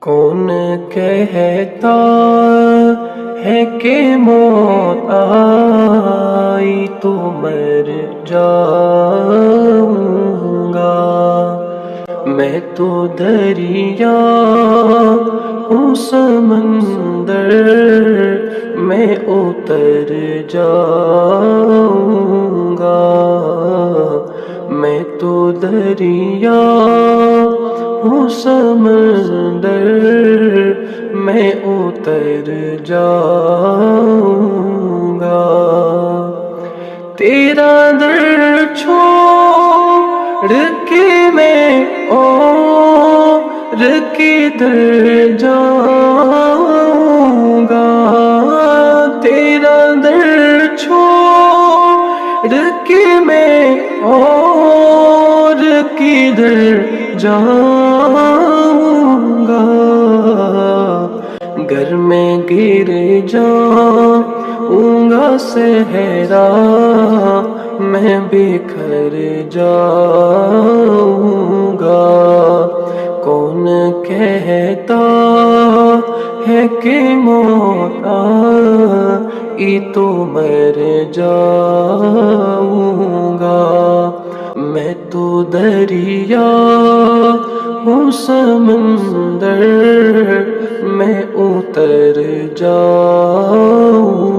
کون کہتا ہے کہ موت آئی تو مر جاؤں گا، میں تو دریا ہوں سمندر میں اتر جاؤں گا، میں تو دریا ہوں سمندر میں اتر جاؤں گا، تیرا در چھوڑ کے میں اور کدھر جاؤں گا، تیرا در چھوڑ کے میں اور کدھر جاؤں گا، گر میں گر جاؤں گا صحرا میں بکھر جاؤں گا، کون کہتا ہے کہ موت آئی تو مر جاؤں گا، میں تو دریا ہوں سمندر میں اتر جاؤں